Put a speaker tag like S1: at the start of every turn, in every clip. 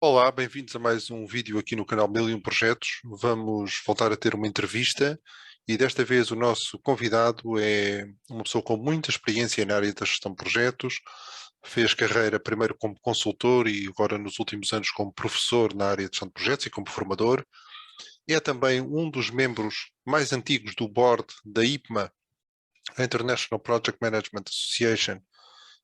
S1: Olá, bem-vindos a mais um vídeo aqui no canal 1001 Projetos. Vamos voltar a ter uma entrevista e desta vez o nosso convidado é uma pessoa com muita experiência na área da gestão de projetos. Fez carreira primeiro como consultor e agora nos últimos anos como professor na área de gestão de projetos e como formador. É também um dos membros mais antigos do board da IPMA, a International Project Management Association.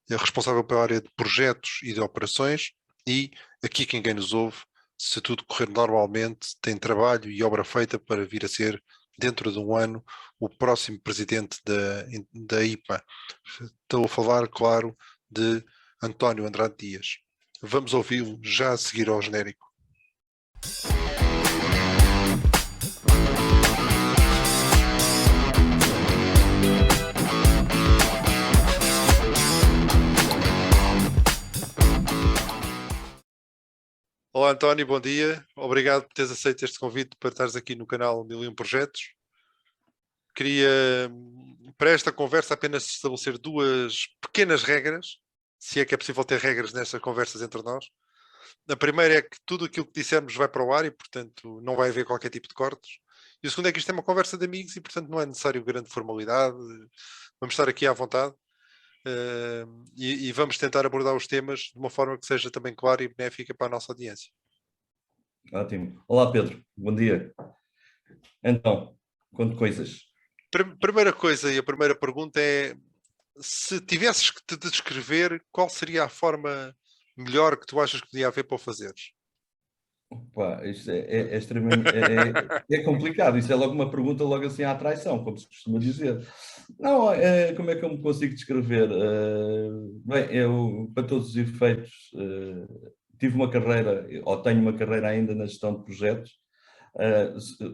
S1: É responsável pela área de projetos e de operações e aqui quem nos ouve, se tudo correr normalmente, tem trabalho e obra feita para vir a ser, dentro de um ano, o próximo presidente da IPA. Estou a falar, claro, de António Andrade Dias. Vamos ouvi-lo já a seguir ao genérico. Olá António, bom dia. Obrigado por teres aceito este convite para estares aqui no canal 1001 Projetos. Queria, para esta conversa, apenas estabelecer duas pequenas regras, se é que é possível ter regras nestas conversas entre nós. A primeira é que tudo aquilo que dissermos vai para o ar e, portanto, não vai haver qualquer tipo de cortes. E o segundo é que isto é uma conversa de amigos e, portanto, não é necessário grande formalidade. Vamos estar aqui à vontade e vamos tentar abordar os temas de uma forma que seja também clara e benéfica para a nossa audiência.
S2: Ótimo. Olá, Pedro. Bom dia. Então, conto coisas.
S1: Primeira coisa e a primeira pergunta é: se tivesses que te descrever, qual seria a forma melhor que tu achas que podia haver para o fazeres?
S2: Pá, isto é extremamente é complicado. Isso é logo uma pergunta, logo assim à traição, como se costuma dizer. Não, como é que eu me consigo descrever? Bem, eu, para todos os efeitos, tive uma carreira, ou tenho uma carreira ainda na gestão de projetos.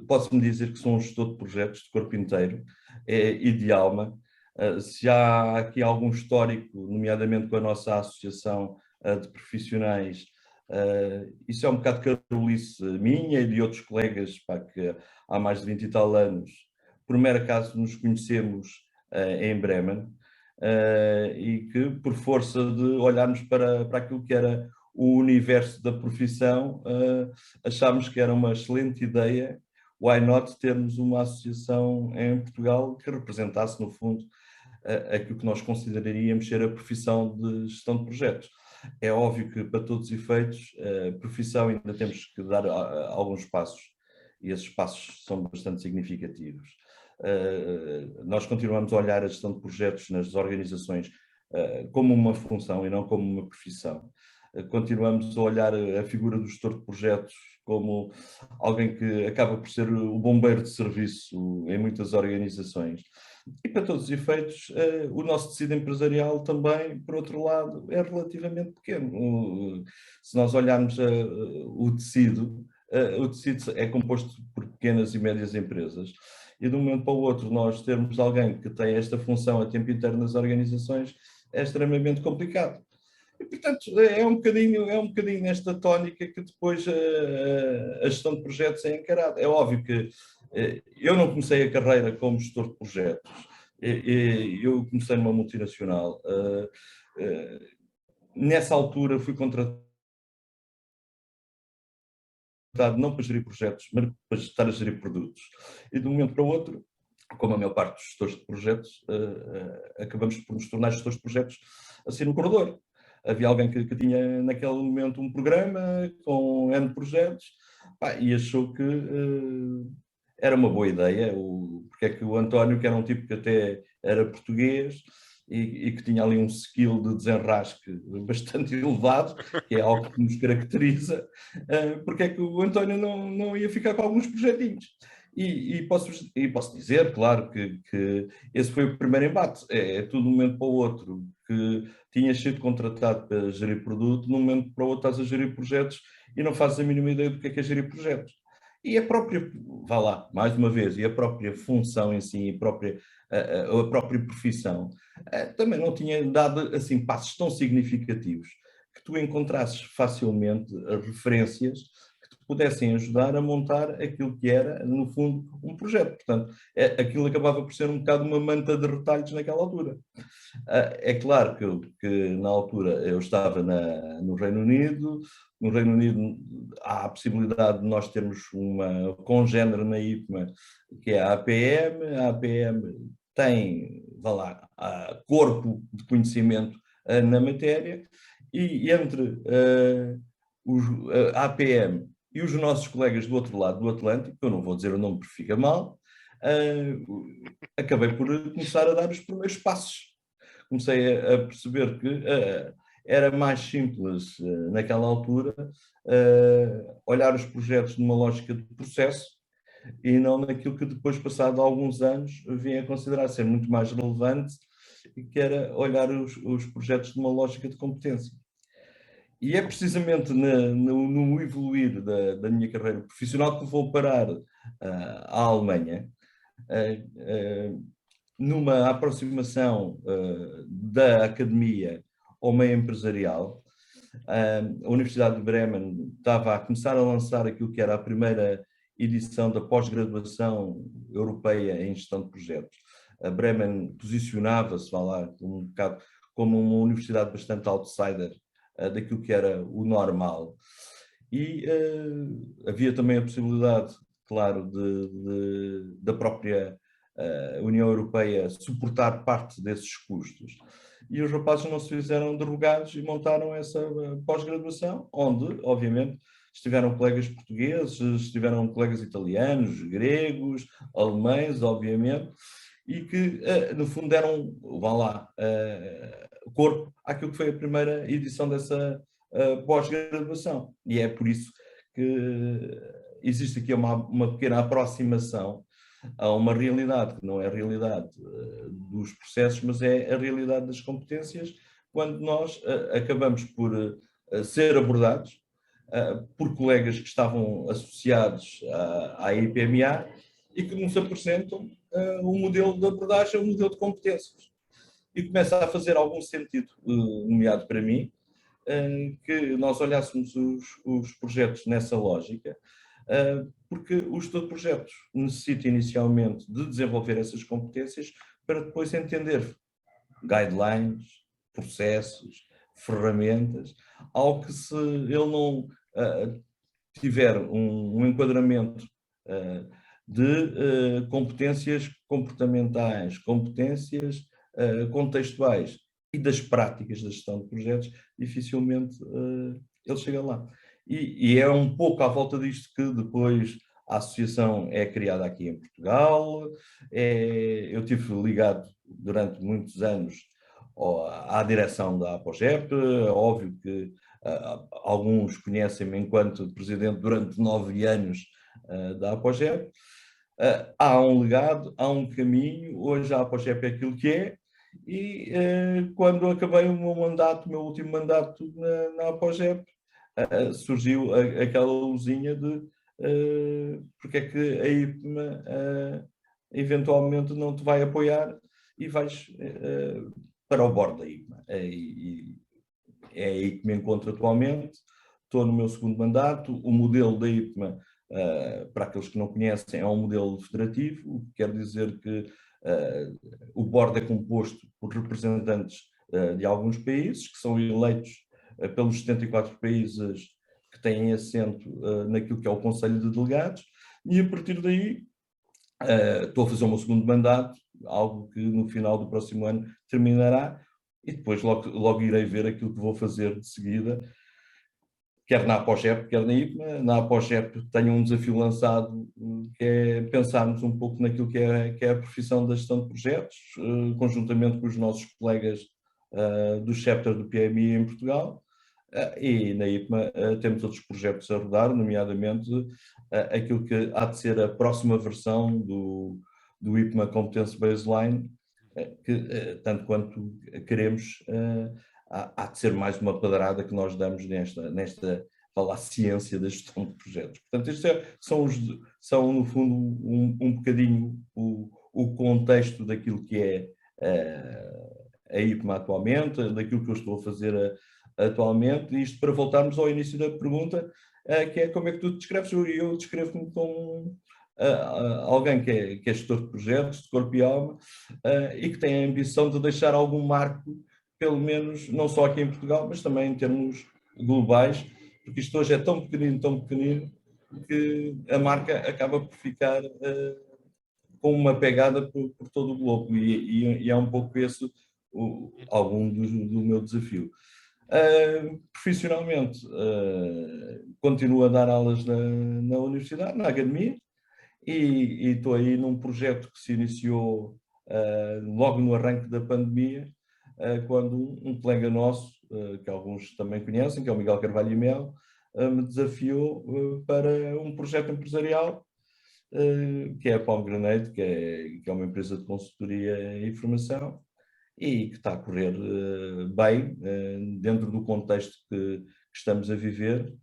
S2: Posso-me dizer que sou um gestor de projetos de corpo inteiro e de alma. Se há aqui algum histórico, nomeadamente com a nossa associação de profissionais, isso é um bocado de carolice minha e de outros colegas, pá, que há mais de 20 e tal anos, por mero acaso nos conhecemos em Bremen, e que por força de olharmos para aquilo que era o universo da profissão, achámos que era uma excelente ideia, why not, termos uma associação em Portugal que representasse, no fundo, aquilo que nós consideraríamos ser a profissão de gestão de projetos. É óbvio que, para todos os efeitos, a profissão ainda temos que dar alguns passos, e esses passos são bastante significativos. Nós continuamos a olhar a gestão de projetos nas organizações como uma função e não como uma profissão. Continuamos a olhar a figura do gestor de projetos como alguém que acaba por ser o bombeiro de serviço em muitas organizações. E, para todos os efeitos, o nosso tecido empresarial também, por outro lado, é relativamente pequeno. Se nós olharmos o tecido é composto por pequenas e médias empresas. E de um momento para o outro, nós termos alguém que tem esta função a tempo inteiro nas organizações é extremamente complicado. E, portanto, é um bocadinho nesta tónica que depois a gestão de projetos é encarada. É óbvio que eu não comecei a carreira como gestor de projetos. Eu comecei numa multinacional. Nessa altura fui contratado não para gerir projetos, mas para estar a gerir produtos. E de um momento para o outro, como a maior parte dos gestores de projetos, acabamos por nos tornar gestores de projetos assim no corredor. Havia alguém que tinha naquele momento um programa com N projetos, pá, e achou que era uma boa ideia, porque é que o António, que era um tipo que até era português e que tinha ali um skill de desenrasque bastante elevado, que é algo que nos caracteriza, porque é que o António não ia ficar com alguns projetinhos. E posso dizer, claro, que esse foi o primeiro embate. É tudo de um momento para o outro, que tinhas sido contratado para gerir produto, de um momento para o outro estás a gerir projetos e não fazes a mínima ideia do que é gerir projetos. E a própria, vá lá, mais uma vez, e a própria função em si, a própria profissão, também não tinha dado assim passos tão significativos que tu encontrasses facilmente referências que te pudessem ajudar a montar aquilo que era, no fundo, um projeto. Portanto, aquilo acabava por ser um bocado uma manta de retalhos naquela altura. É claro que na altura eu estava no Reino Unido, no Reino Unido há a possibilidade de nós termos uma congénere na IPMA, que é a APM. A APM tem, vá lá, corpo de conhecimento na matéria, e entre a APM e os nossos colegas do outro lado do Atlântico, eu não vou dizer o nome porque fica mal, acabei por começar a dar os primeiros passos. Comecei a perceber que era mais simples, naquela altura, olhar os projetos numa lógica de processo e não naquilo que depois, passado alguns anos, vim a considerar ser muito mais relevante, que era olhar os projetos numa lógica de competência. E é precisamente no evoluir da minha carreira profissional que vou parar à Alemanha, numa aproximação da academia ao meio empresarial. A Universidade de Bremen estava a começar a lançar aquilo que era a primeira edição da pós-graduação europeia em gestão de projetos. A Bremen posicionava-se, um bocado como uma universidade bastante outsider daquilo que era o normal. E havia também a possibilidade, claro, da própria União Europeia suportar parte desses custos. E os rapazes não se fizeram derrogados e montaram essa pós-graduação, onde, obviamente, estiveram colegas portugueses, estiveram colegas italianos, gregos, alemães, obviamente, e que, no fundo, deram, corpo àquilo que foi a primeira edição dessa pós-graduação. E é por isso que existe aqui uma pequena aproximação a uma realidade que não é a realidade dos processos, mas é a realidade das competências, quando nós acabamos por ser abordados por colegas que estavam associados à IPMA e que nos apresentam um modelo de abordagem, um modelo de competências. E começa a fazer algum sentido, nomeado para mim, que nós olhássemos os projetos nessa lógica, porque o gestor de projetos necessita inicialmente de desenvolver essas competências para depois entender guidelines, processos, ferramentas, ao que, se ele não tiver um enquadramento de competências comportamentais, competências contextuais e das práticas da gestão de projetos, dificilmente ele chega lá. E é um pouco à volta disto que depois a associação é criada aqui em Portugal. Eu estive ligado durante muitos anos à direção da APOGEP. Óbvio que alguns conhecem-me enquanto presidente durante 9 anos da APOGEP. Há um legado, há um caminho. Hoje a APOGEP é aquilo que é. E quando acabei o meu último mandato na APOGEP, surgiu aquela luzinha de porque é que a IPMA eventualmente não te vai apoiar e vais para o bordo da IPMA. É aí que me encontro atualmente. Estou no meu segundo mandato. O modelo da IPMA, para aqueles que não conhecem, é um modelo federativo, o que quer dizer que o board é composto por representantes de alguns países, que são eleitos pelos 74 países que têm assento naquilo que é o Conselho de Delegados, e a partir daí estou a fazer o meu segundo mandato, algo que no final do próximo ano terminará, e depois logo irei ver aquilo que vou fazer de seguida, quer na APOGEP, quer na IPMA. Na APOGEP tenho um desafio lançado, que é pensarmos um pouco naquilo que é a profissão da gestão de projetos, conjuntamente com os nossos colegas do chapter do PMI em Portugal. E na IPMA temos outros projetos a rodar, nomeadamente aquilo que há de ser a próxima versão do IPMA Competence Baseline, que tanto quanto queremos, há de ser mais uma pedrada que nós damos nesta ciência da gestão de projetos. Portanto, isto são no fundo um bocadinho o contexto daquilo que é a IPMA atualmente, daquilo que eu estou a fazer atualmente, e isto para voltarmos ao início da pergunta, que é como é que tu te descreves. Eu descrevo-me como alguém que é gestor de projetos, de corpo e alma, e que tem a ambição de deixar algum marco, pelo menos não só aqui em Portugal, mas também em termos globais, porque isto hoje é tão pequenino, que a marca acaba por ficar com uma pegada por todo o globo, e é um pouco esse algum do meu desafio. Profissionalmente, continuo a dar aulas na universidade, na academia, e estou aí num projeto que se iniciou logo no arranque da pandemia, quando um colega nosso, que alguns também conhecem, que é o Miguel Carvalho e Mel, me desafiou para um projeto empresarial, que é a Pomegranate, que é uma empresa de consultoria e formação, e que está a correr bem, dentro do contexto que estamos a viver.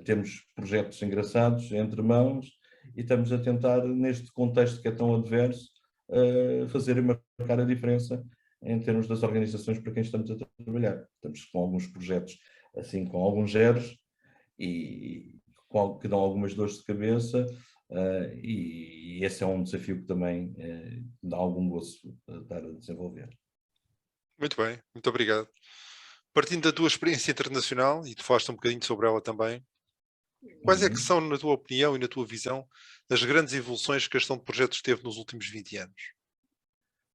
S2: Temos projetos engraçados entre mãos e estamos a tentar, neste contexto que é tão adverso, fazer e marcar a diferença em termos das organizações para quem estamos a trabalhar. Estamos com alguns projetos, assim, com alguns zeros, e que dão algumas dores de cabeça, e esse é um desafio que também dá algum gosto estar a desenvolver.
S1: Muito bem, muito obrigado. Partindo da tua experiência internacional, e tu falaste um bocadinho sobre ela também, quais é que são, na tua opinião e na tua visão, as grandes evoluções que a gestão de projetos teve nos últimos 20 anos?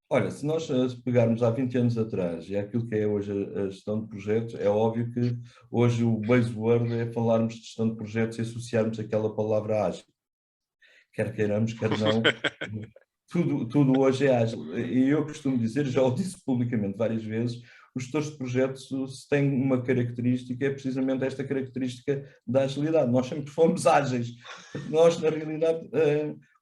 S2: Olha, se nós pegarmos há 20 anos atrás e aquilo que é hoje a gestão de projetos, é óbvio que hoje o buzzword é falarmos de gestão de projetos e associarmos aquela palavra ágil. Quer queiramos, quer não, tudo hoje é ágil. E eu costumo dizer, já o disse publicamente várias vezes, os gestores de projetos, se têm uma característica, é precisamente esta característica da agilidade. Nós sempre fomos ágeis, porque nós, na realidade,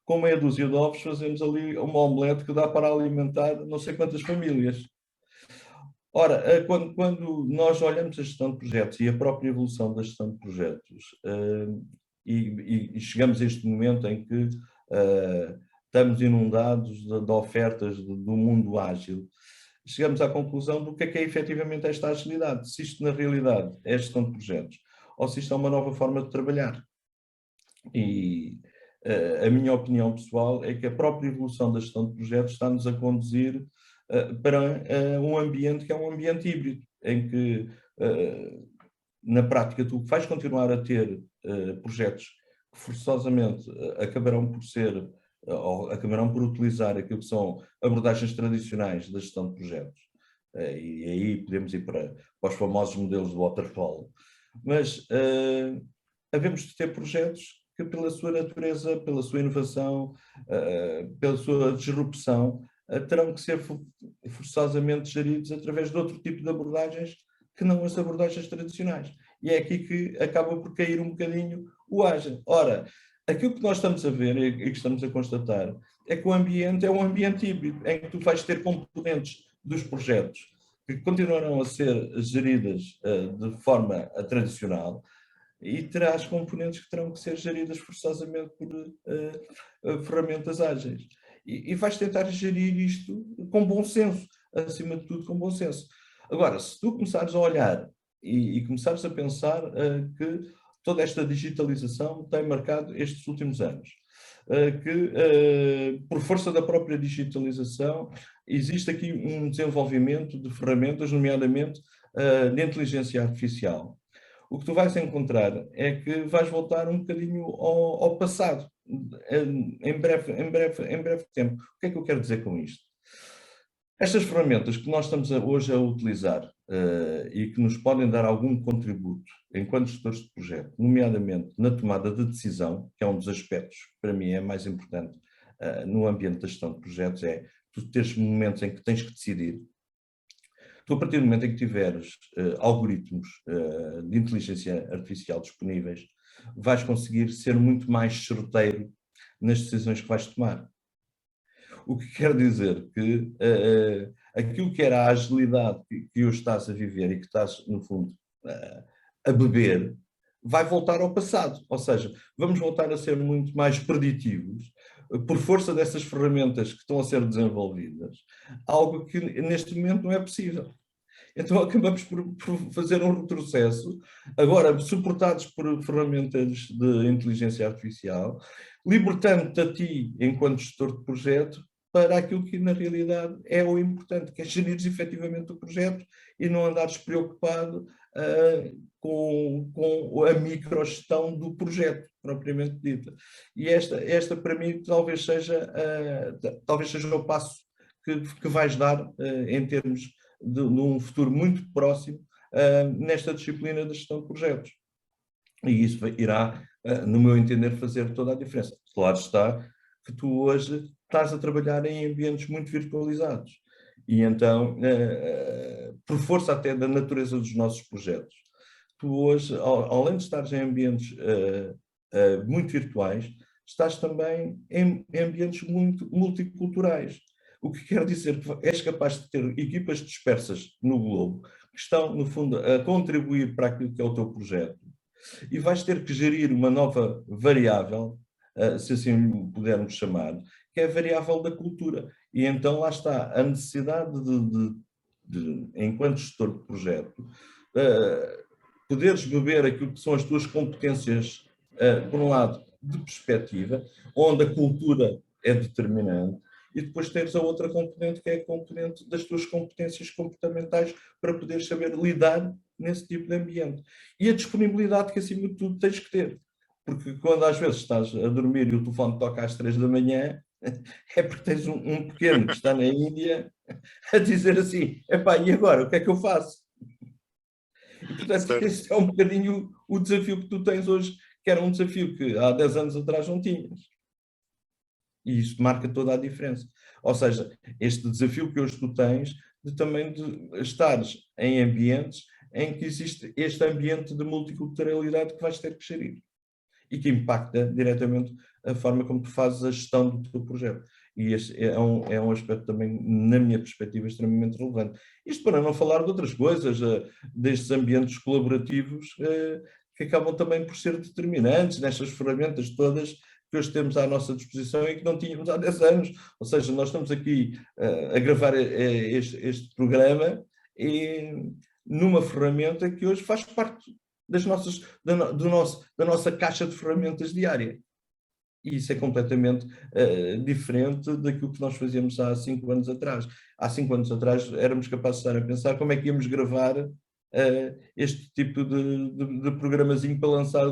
S2: com meia dúzia de ovos, fazemos ali uma omelete que dá para alimentar não sei quantas famílias. Ora, quando nós olhamos a gestão de projetos e a própria evolução da gestão de projetos, e chegamos a este momento em que estamos inundados de ofertas do mundo ágil, chegamos à conclusão do que é efetivamente esta agilidade. Se isto, na realidade, é gestão de projetos, ou se isto é uma nova forma de trabalhar. E a minha opinião pessoal é que a própria evolução da gestão de projetos está-nos a conduzir para um ambiente que é um ambiente híbrido, em que, na prática, tu vais continuar a ter projetos que forçosamente acabarão por ser, ou acabarão por utilizar aquilo que são abordagens tradicionais da gestão de projetos. E aí podemos ir para os famosos modelos de waterfall. Mas havemos de ter projetos que, pela sua natureza, pela sua inovação, pela sua disrupção, terão que ser forçosamente geridos através de outro tipo de abordagens que não as abordagens tradicionais. E é aqui que acaba por cair um bocadinho o ágil. Ora, aquilo que nós estamos a ver e que estamos a constatar é que o ambiente é um ambiente híbrido, em que tu vais ter componentes dos projetos que continuarão a ser geridas de forma tradicional, e terás componentes que terão que ser geridas forçosamente por ferramentas ágeis. E vais tentar gerir isto com bom senso, acima de tudo com bom senso. Agora, se tu começares a olhar e começares a pensar que toda esta digitalização tem marcado estes últimos anos, que por força da própria digitalização existe aqui um desenvolvimento de ferramentas, nomeadamente de inteligência artificial. O que tu vais encontrar é que vais voltar um bocadinho ao passado, em breve tempo. O que é que eu quero dizer com isto? Estas ferramentas que nós estamos hoje a utilizar e que nos podem dar algum contributo enquanto gestores de projeto, nomeadamente na tomada de decisão, que é um dos aspectos que para mim é mais importante no ambiente da gestão de projetos, é tu teres momentos em que tens que decidir. Tu, a partir do momento em que tiveres algoritmos de inteligência artificial disponíveis, vais conseguir ser muito mais certeiro nas decisões que vais tomar. O que quer dizer que aquilo que era a agilidade que hoje estás a viver e que estás, no fundo, a beber, vai voltar ao passado. Ou seja, vamos voltar a ser muito mais preditivos por força dessas ferramentas que estão a ser desenvolvidas, algo que neste momento não é possível. Então acabamos por fazer um retrocesso, agora suportados por ferramentas de inteligência artificial, libertando-te a ti, enquanto gestor de projeto, para aquilo que na realidade é o importante, que é gerir efetivamente o projeto e não andares preocupado com a microgestão do projeto, propriamente dita. E esta para mim, talvez seja o passo que vais dar em termos de um futuro muito próximo nesta disciplina da gestão de projetos. E isso irá, no meu entender, fazer toda a diferença. Claro está que tu hoje estás a trabalhar em ambientes muito virtualizados. E então, por força até da natureza dos nossos projetos, tu hoje, além de estares em ambientes muito virtuais, estás também em ambientes muito multiculturais. O que quer dizer que és capaz de ter equipas dispersas no globo, que estão, no fundo, a contribuir para aquilo que é o teu projeto, e vais ter que gerir uma nova variável, se assim pudermos chamar, que é a variável da cultura. E então lá está a necessidade de enquanto gestor de projeto, poderes beber aquilo que são as tuas competências, por um lado, de perspectiva, onde a cultura é determinante, e depois teres a outra componente, que é a componente das tuas competências comportamentais para poderes saber lidar nesse tipo de ambiente. E a disponibilidade que, acima de tudo, tens que ter. Porque quando às vezes estás a dormir e o telefone toca às 3 da manhã, é porque tens um pequeno que está na Índia a dizer assim, epá, e agora, o que é que eu faço? E, portanto, esse é um bocadinho o desafio que tu tens hoje, que era um desafio que há 10 anos atrás não tinhas. E isso marca toda a diferença. Ou seja, este desafio que hoje tu tens também de estares em ambientes em que existe este ambiente de multiculturalidade que vais ter que gerir e que impacta diretamente a forma como tu fazes a gestão do teu projeto. E este é um aspecto também, na minha perspectiva, extremamente relevante. Isto para não falar de outras coisas, destes ambientes colaborativos que acabam também por ser determinantes nestas ferramentas todas que hoje temos à nossa disposição e que não tínhamos há 10 anos. Ou seja, nós estamos aqui a gravar este programa e numa ferramenta que hoje faz parte da nossa caixa de ferramentas diária. E isso é completamente diferente daquilo que nós fazíamos há 5 anos atrás. Há 5 anos atrás éramos capazes de estar a pensar como é que íamos gravar este tipo de programazinho para lançar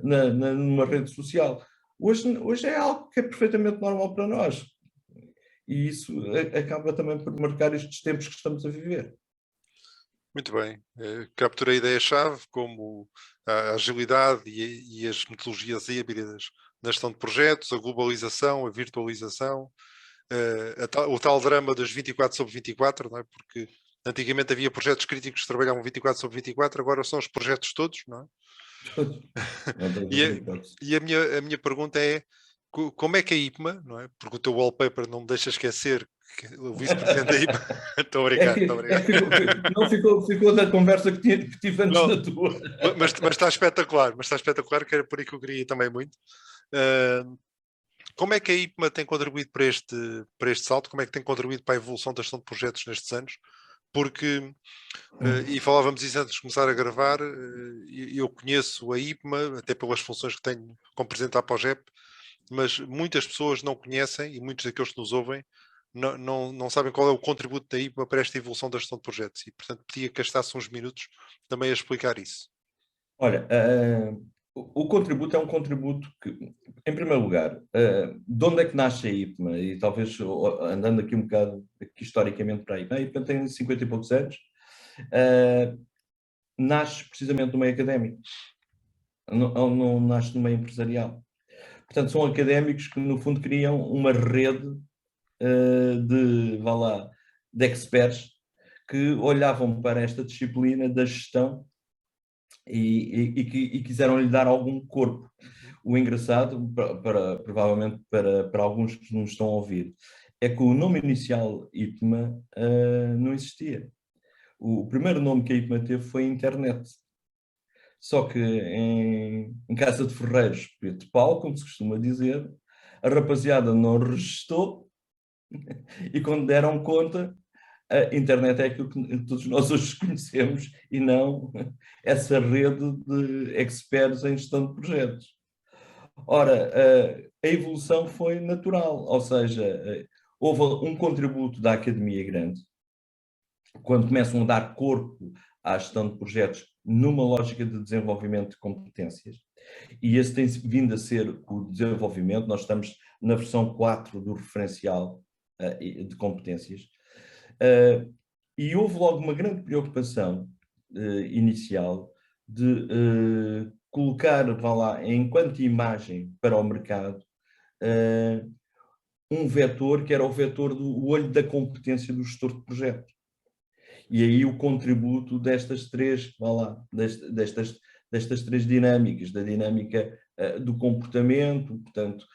S2: numa rede social. Hoje é algo que é perfeitamente normal para nós. E isso acaba também por marcar estes tempos que estamos a viver.
S1: Muito bem. Capturei a ideia-chave como a agilidade e as metodologias híbridas na gestão de projetos, a globalização, a virtualização, o tal drama dos 24/24, não é? Porque antigamente havia projetos críticos que trabalhavam 24/24, agora são os projetos todos, não é? E a minha pergunta é, como é que a IPMA, não é? Porque o teu wallpaper não me deixa esquecer que o vice-presidente da IPMA... Estou obrigado,
S2: não ficou da conversa que tive antes da tua.
S1: Mas está espetacular, que era por aí que eu queria também muito. Como é que a IPMA tem contribuído para este salto? Como é que tem contribuído para a evolução da gestão de projetos nestes anos? Porque, e falávamos isso antes de começar a gravar, eu conheço a IPMA, até pelas funções que tenho como presidente da APOGEP, mas muitas pessoas não conhecem, e muitos daqueles que nos ouvem, não sabem qual é o contributo da IPMA para esta evolução da gestão de projetos. E, portanto, pedia que gastasse uns minutos também a explicar isso.
S2: Olha, o contributo é um contributo que, em primeiro lugar, de onde é que nasce a IPMA? E talvez, andando aqui um bocado historicamente para a IPMA, tem 50 e poucos anos, nasce precisamente no meio académico, não nasce no meio empresarial. Portanto, são académicos que, no fundo, criam uma rede de experts que olhavam para esta disciplina da gestão e quiseram lhe dar algum corpo. O engraçado, provavelmente para alguns que nos estão a ouvir, é que o nome inicial IPMA não existia. O primeiro nome que a IPMA teve foi a internet. Só que em casa de ferreiros, preto de pau, como se costuma dizer, a rapaziada não registou e quando deram conta, a internet é aquilo que todos nós hoje conhecemos e não essa rede de experts em gestão de projetos. Ora, a evolução foi natural, ou seja, houve um contributo da academia grande, quando começam a dar corpo à gestão de projetos numa lógica de desenvolvimento de competências. E esse tem vindo a ser o desenvolvimento. Nós estamos na versão 4 do referencial de competências. E houve logo uma grande preocupação inicial de colocar, vá lá, enquanto imagem para o mercado, um vetor que era o vetor do olho da competência do gestor de projeto. E aí o contributo destas três, vá lá, destas três dinâmicas, da dinâmica do comportamento, portanto,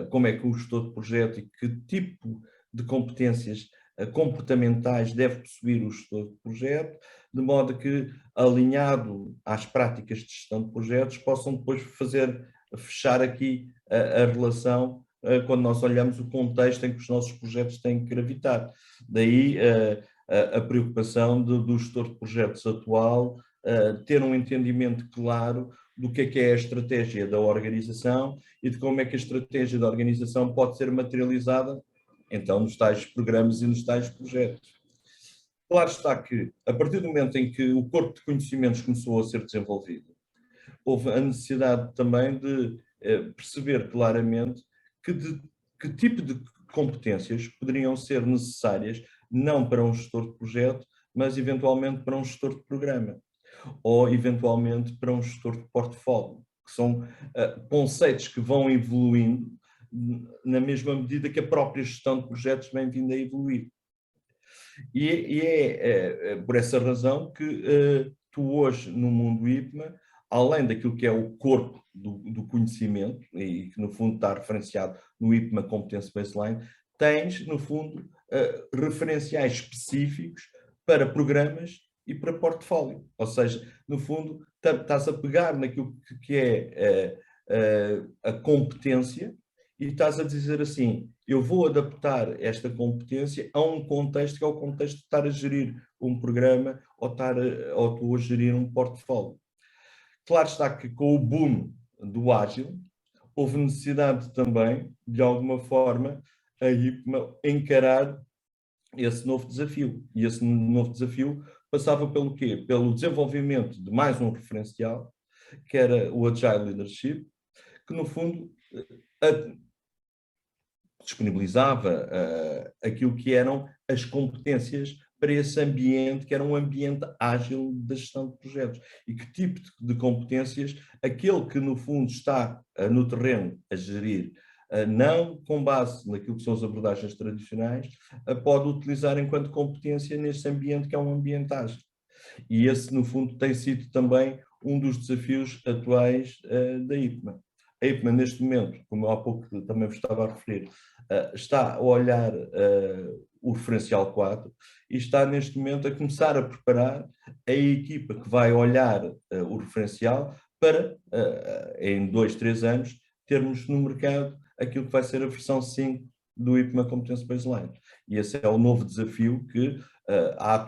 S2: como é que o gestor de projeto e que tipo de competências comportamentais deve possuir o gestor de projeto, de modo que, alinhado às práticas de gestão de projetos, possam depois fechar aqui a relação quando nós olhamos o contexto em que os nossos projetos têm que gravitar. Daí a preocupação do gestor de projetos atual ter um entendimento claro do que é a estratégia da organização e de como é que a estratégia da organização pode ser materializada, então, nos tais programas e nos tais projetos. Claro está que, a partir do momento em que o corpo de conhecimentos começou a ser desenvolvido, houve a necessidade também de perceber claramente que tipo de competências poderiam ser necessárias, não para um gestor de projeto, mas eventualmente para um gestor de programa, ou eventualmente para um gestor de portfólio, que são conceitos que vão evoluindo na mesma medida que a própria gestão de projetos vem vindo a evoluir. E é por essa razão que tu hoje, no mundo IPMA, além daquilo que é o corpo do conhecimento, e que no fundo está referenciado no IPMA Competence Baseline, tens, no fundo, referenciais específicos para programas e para portfólio. Ou seja, no fundo, estás a pegar naquilo que é a competência e estás a dizer assim, eu vou adaptar esta competência a um contexto que é o contexto de estar a gerir um programa ou estou a gerir um portfólio. Claro está que com o boom do ágil, houve necessidade também, de alguma forma, a IPMA encarar esse novo desafio. E esse novo desafio passava pelo quê? Pelo desenvolvimento de mais um referencial, que era o Agile Leadership, que no fundo disponibilizava aquilo que eram as competências para esse ambiente, que era um ambiente ágil da gestão de projetos. E que tipo de competências aquele que, no fundo, está no terreno a gerir, não com base naquilo que são as abordagens tradicionais, pode utilizar enquanto competência neste ambiente que é um ambiente ágil. E esse, no fundo, tem sido também um dos desafios atuais da IPMA. A IPMA, neste momento, como eu há pouco também vos estava a referir, está a olhar o referencial 4 e está, neste momento, a começar a preparar a equipa que vai olhar o referencial para, em 2, 3 anos, termos no mercado aquilo que vai ser a versão 5 do IPMA Competence Baseline. E esse é o novo desafio que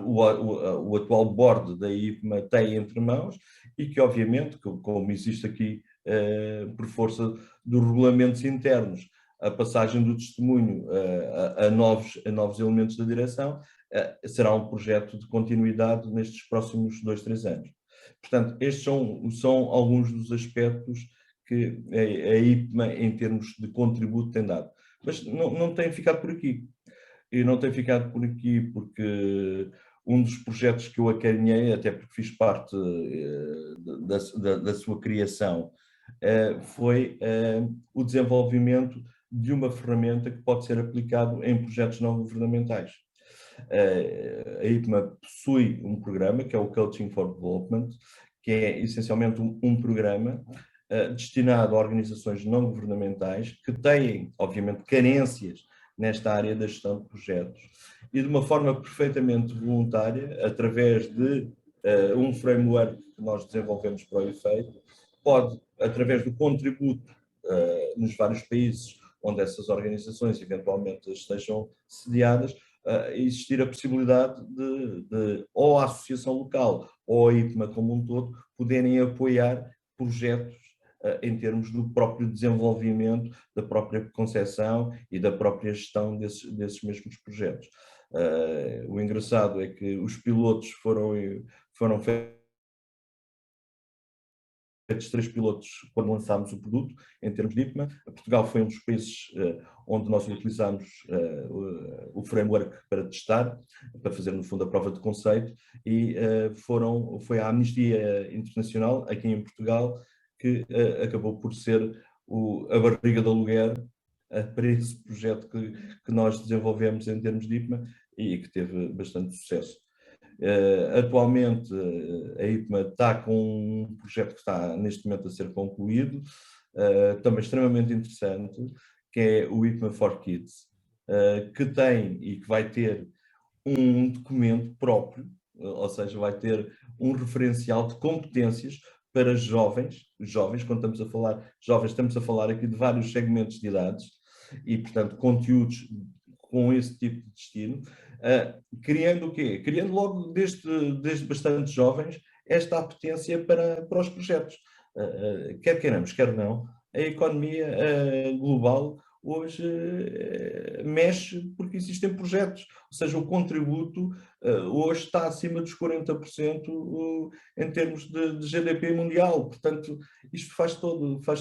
S2: o atual board da IPMA tem entre mãos e que, obviamente, como existe aqui por força dos regulamentos internos, a passagem do testemunho a novos elementos da direção, será um projeto de continuidade nestes próximos 2, 3 anos. Portanto, estes são alguns dos aspectos que a IPMA, em termos de contributo, tem dado. Mas não tem ficado por aqui. E não tem ficado por aqui porque um dos projetos que eu acarinhei, até porque fiz parte da sua criação, foi o desenvolvimento de uma ferramenta que pode ser aplicado em projetos não governamentais. A IPMA possui um programa, que é o Coaching for Development, que é essencialmente um programa destinado a organizações não governamentais que têm, obviamente, carências nesta área da gestão de projetos e de uma forma perfeitamente voluntária, através de um framework que nós desenvolvemos para o efeito, pode, através do contributo nos vários países onde essas organizações eventualmente estejam sediadas, existir a possibilidade de ou a associação local ou a IPMA como um todo poderem apoiar projetos em termos do próprio desenvolvimento, da própria concepção e da própria gestão desses mesmos projetos. O engraçado é que os pilotos foram feitos estes 3 pilotos quando lançámos o produto, em termos de IPMA. Portugal foi um dos países onde nós utilizámos o framework para testar, para fazer, no fundo, a prova de conceito, e foi a Amnistia Internacional, aqui em Portugal, que acabou por ser a barriga de aluguer para esse projeto que nós desenvolvemos em termos de IPMA e que teve bastante sucesso. Atualmente a IPMA está com um projeto que está neste momento a ser concluído, também extremamente interessante, que é o IPMA for Kids, que tem e que vai ter um documento próprio, ou seja, vai ter um referencial de competências para jovens, quando estamos a falar jovens, estamos a falar aqui de vários segmentos de idades e, portanto, conteúdos com esse tipo de destino, criando o quê? Criando logo desde bastante jovens esta apetência para os projetos. Quer queiramos, quer não, a economia global hoje mexe porque existem projetos, ou seja, o contributo hoje está acima dos 40% em termos de GDP mundial, portanto, isto faz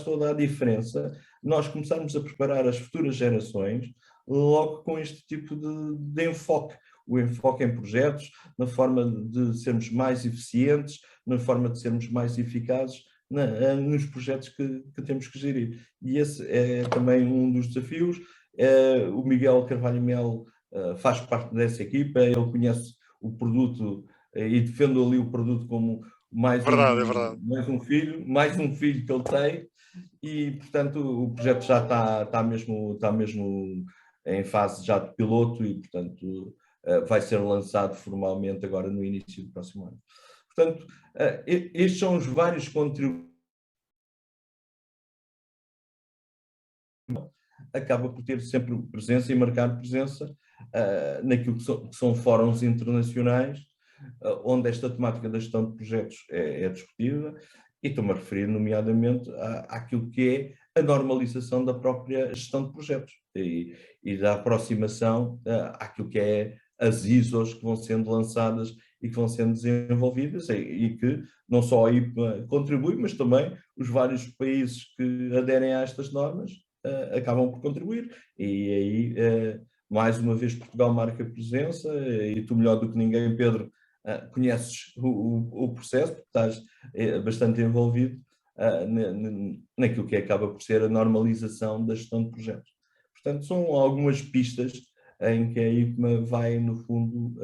S2: toda a diferença. Nós começarmos a preparar as futuras gerações logo com este tipo de enfoque. O enfoque em projetos, na forma de sermos mais eficientes, na forma de sermos mais eficazes nos projetos que temos que gerir. E esse é também um dos desafios. O Miguel Carvalho Melo faz parte dessa equipa, ele conhece o produto e defende ali o produto como mais um filho que ele tem, e, portanto, o projeto já está mesmo em fase já de piloto e, portanto, vai ser lançado formalmente agora no início do próximo ano. Portanto, estes são os vários contributos. Acaba por ter sempre presença e marcar presença naquilo que são fóruns internacionais, onde esta temática da gestão de projetos é discutida, e estou-me a referir nomeadamente àquilo que é a normalização da própria gestão de projetos e da aproximação àquilo que é as ISOs que vão sendo lançadas e que vão sendo desenvolvidas e que não só a IPMA contribui, mas também os vários países que aderem a estas normas acabam por contribuir. E aí, mais uma vez, Portugal marca presença, e tu melhor do que ninguém, Pedro, conheces o processo, porque estás bastante envolvido naquilo que acaba por ser a normalização da gestão de projetos. Portanto, são algumas pistas em que a IPMA vai, no fundo,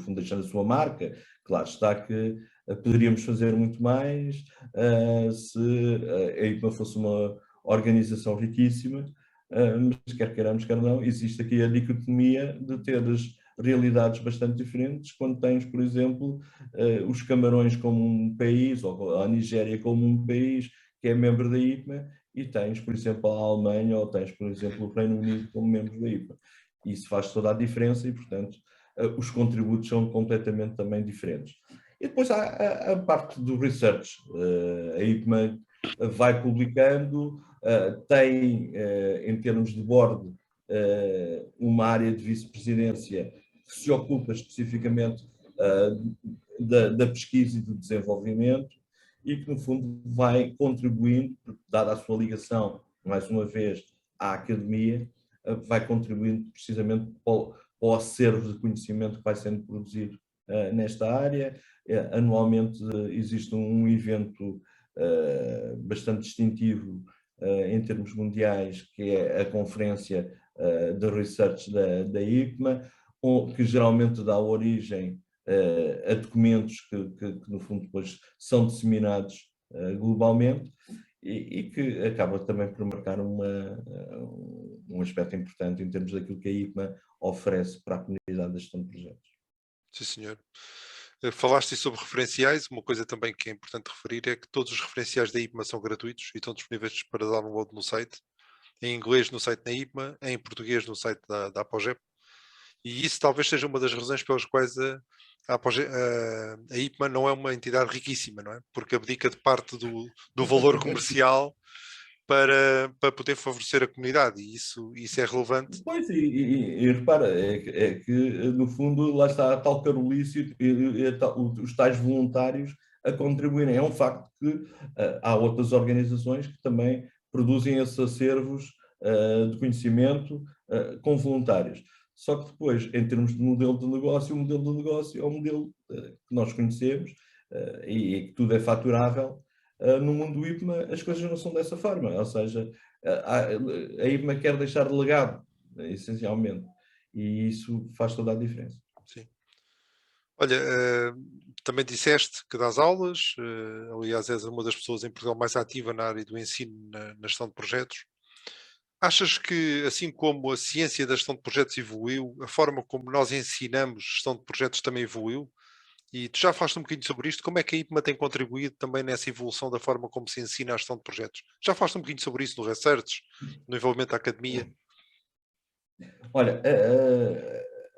S2: deixando a sua marca. Claro está que poderíamos fazer muito mais se a IPMA fosse uma organização riquíssima, mas quer queiramos, quer não, existe aqui a dicotomia de teres realidades bastante diferentes quando tens, por exemplo, os Camarões como um país, ou a Nigéria como um país que é membro da IPMA, e tens, por exemplo, a Alemanha, ou tens, por exemplo, o Reino Unido como membro da IPMA. Isso faz toda a diferença e, portanto, os contributos são completamente também diferentes. E depois há a parte do research. A IPMA vai publicando, tem, em termos de board, uma área de vice-presidência que se ocupa especificamente da pesquisa e do desenvolvimento e que, no fundo, vai contribuindo, dada a sua ligação, mais uma vez, à academia, vai contribuindo precisamente para o acervo de conhecimento que vai sendo produzido nesta área. Anualmente existe um evento bastante distintivo em termos mundiais, que é a Conferência de Research da IPMA, que geralmente dá origem a documentos que, no fundo, depois são disseminados globalmente e que acaba também por marcar um aspecto importante em termos daquilo que a IPMA oferece para a comunidade da gestão de projetos.
S1: Sim, senhor. Falaste sobre referenciais. Uma coisa também que é importante referir é que todos os referenciais da IPMA são gratuitos e estão disponíveis para download no site, em inglês no site da IPMA, em português no site da Apogep. E isso talvez seja uma das razões pelas quais a IPMA não é uma entidade riquíssima, não é? Porque abdica de parte do valor comercial para poder favorecer a comunidade, e isso é relevante.
S2: Pois, e repara, é que no fundo lá está a tal carolice e os tais voluntários a contribuírem. É um facto que há outras organizações que também produzem esses acervos de conhecimento com voluntários. Só que depois, em termos de modelo de negócio, o modelo de negócio é o modelo que nós conhecemos e que tudo é faturável. No mundo do IPMA as coisas não são dessa forma, ou seja, a IPMA quer deixar legado, essencialmente, e isso faz toda a diferença.
S1: Sim. Olha, também disseste que dás aulas, aliás, és uma das pessoas em Portugal mais ativa na área do ensino na gestão de projetos. Achas que, assim como a ciência da gestão de projetos evoluiu, a forma como nós ensinamos gestão de projetos também evoluiu? E tu já falaste um bocadinho sobre isto, como é que a IPMA tem contribuído também nessa evolução da forma como se ensina a gestão de projetos? Já falaste um bocadinho sobre isso no research, no envolvimento da academia?
S2: Olha,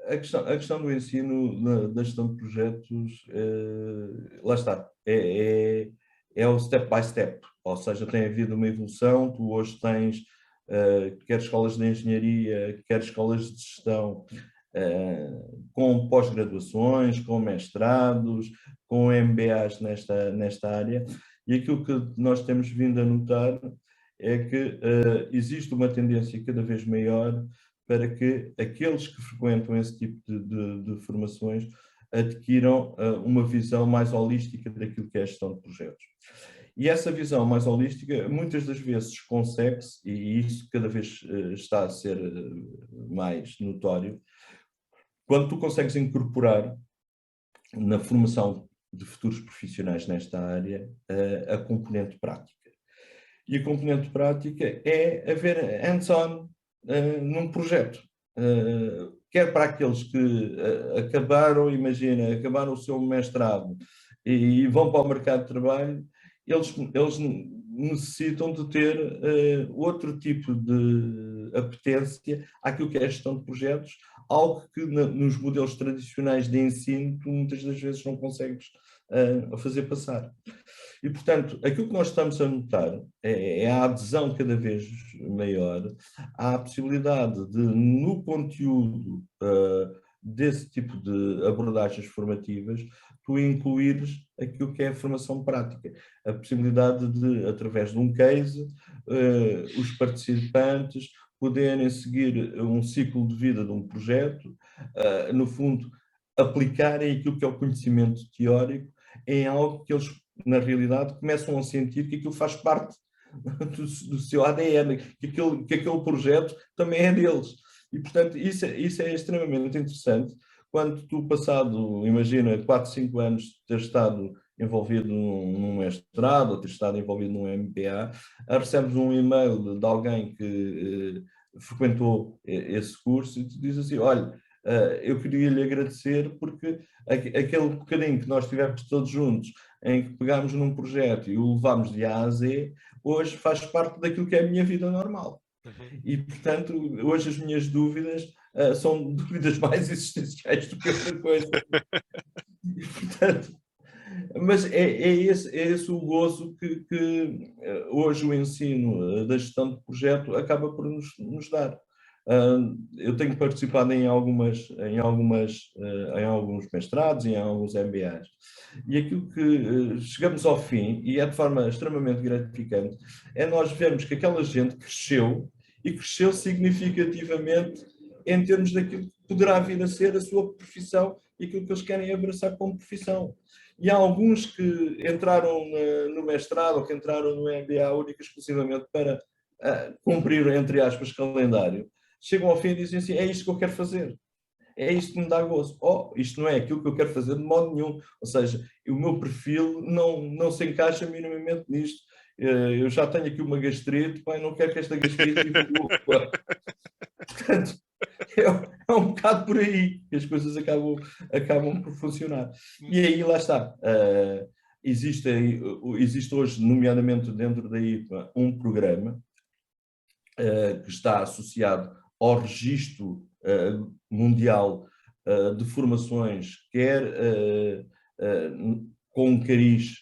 S2: a questão do ensino da gestão de projetos, lá está, é o step by step, ou seja, tem havido uma evolução, tu hoje tens quer escolas de engenharia, quer escolas de gestão, com pós-graduações, com mestrados, com MBAs nesta área, e aquilo que nós temos vindo a notar é que existe uma tendência cada vez maior para que aqueles que frequentam esse tipo de formações adquiram uma visão mais holística daquilo que é a gestão de projetos. E essa visão mais holística, muitas das vezes consegue-se, e isso cada vez está a ser mais notório, quando tu consegues incorporar na formação de futuros profissionais nesta área a componente prática. E a componente prática é haver hands-on num projeto. Quer para aqueles que acabaram o seu mestrado e vão para o mercado de trabalho, eles necessitam de ter outro tipo de apetência àquilo que é a gestão de projetos, algo que nos modelos tradicionais de ensino tu muitas das vezes não consegues fazer passar. E, portanto, aquilo que nós estamos a notar é a adesão cada vez maior à possibilidade de, no conteúdo desse tipo de abordagens formativas, tu incluires aquilo que é a formação prática. A possibilidade de, através de um case, os participantes poderem seguir um ciclo de vida de um projeto, no fundo, aplicarem aquilo que é o conhecimento teórico em algo que eles, na realidade, começam a sentir que aquilo faz parte do seu ADN, que aquele projeto também é deles. E, portanto, isso é extremamente interessante. Quando tu, passado, imagina, 4, 5 anos de ter estado envolvido num mestrado, ou ter estado envolvido num MBA, recebes um e-mail de alguém que frequentou esse curso e tu dizes assim, olha, eu queria lhe agradecer porque aquele bocadinho que nós tivemos todos juntos, em que pegámos num projeto e o levámos de A a Z, hoje faz parte daquilo que é a minha vida normal. E, portanto, hoje as minhas dúvidas são dúvidas mais existenciais do que outra coisa. E, portanto, mas é esse o gozo que hoje o ensino da gestão de projeto acaba por nos dar. Eu tenho participado em alguns mestrados e em alguns MBAs. E aquilo que chegamos ao fim, e é de forma extremamente gratificante, é nós vermos que aquela gente cresceu, e cresceu significativamente em termos daquilo que poderá vir a ser a sua profissão e aquilo que eles querem abraçar como profissão. E há alguns que entraram no mestrado ou que entraram no MBA única e exclusivamente para cumprir, entre aspas, calendário. Chegam ao fim e dizem assim, é isto que eu quero fazer. É isto que me dá gozo. Isto não é aquilo que eu quero fazer de modo nenhum. Ou seja, o meu perfil não se encaixa minimamente nisto. Eu já tenho aqui uma gastrite, pai, não quero que esta gastrite evolua. Portanto, é um bocado por aí que as coisas acabam por funcionar. E aí, lá está. Existe hoje, nomeadamente dentro da IPA, um programa que está associado ao registro mundial de formações, quer com um cariz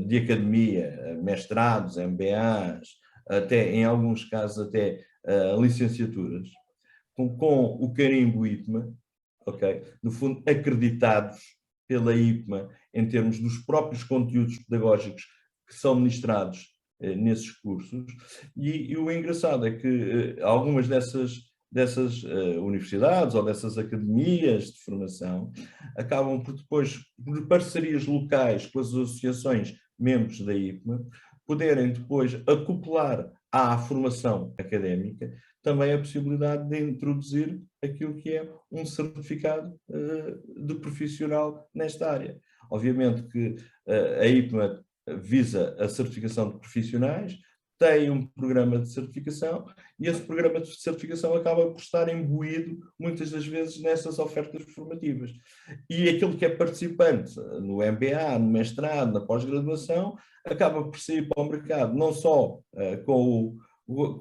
S2: de academia, mestrados, MBAs, até, em alguns casos, até licenciaturas, com o carimbo IPMA, okay? No fundo, acreditados pela IPMA em termos dos próprios conteúdos pedagógicos que são ministrados nesses cursos, e o engraçado é que algumas dessas universidades ou dessas academias de formação acabam por depois, por parcerias locais com as associações membros da IPMA, poderem depois acoplar à formação académica também a possibilidade de introduzir aquilo que é um certificado de profissional nesta área. Obviamente que a IPMA visa a certificação de profissionais, tem um programa de certificação e esse programa de certificação acaba por estar imbuído, muitas das vezes, nessas ofertas formativas. E aquilo que é participante no MBA, no mestrado, na pós-graduação, acaba por sair para o mercado, não só com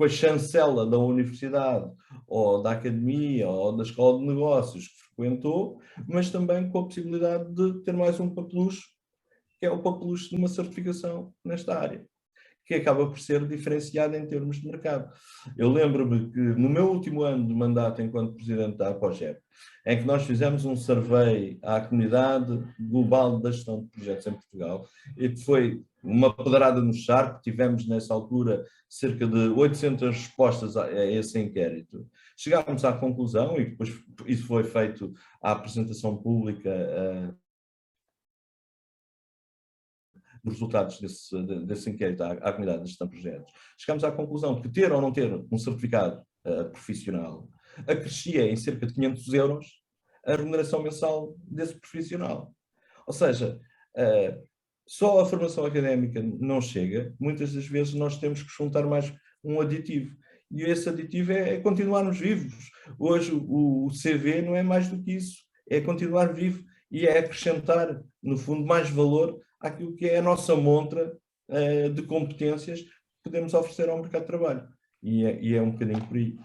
S2: a chancela da universidade, ou da academia, ou da escola de negócios que frequentou, mas também com a possibilidade de ter mais um papelucho, que é o papelucho de uma certificação nesta área, que acaba por ser diferenciado em termos de mercado. Eu lembro-me que no meu último ano de mandato enquanto presidente da APOGEP, em que nós fizemos um survey à comunidade global da gestão de projetos em Portugal, e que foi uma pedrada no charco, tivemos nessa altura cerca de 800 respostas a esse inquérito. Chegámos à conclusão, e depois isso foi feito à apresentação pública dos resultados desse inquérito à comunidade de gestão de projetos, chegamos à conclusão que ter ou não ter um certificado profissional acrescia em cerca de 500 euros a remuneração mensal desse profissional. Ou seja, só a formação académica não chega, muitas das vezes nós temos que juntar mais um aditivo. E esse aditivo é continuarmos vivos. Hoje o CV não é mais do que isso, é continuar vivo e é acrescentar, no fundo, mais valor àquilo que é a nossa montra de competências que podemos oferecer ao mercado de trabalho. E é um bocadinho por aí.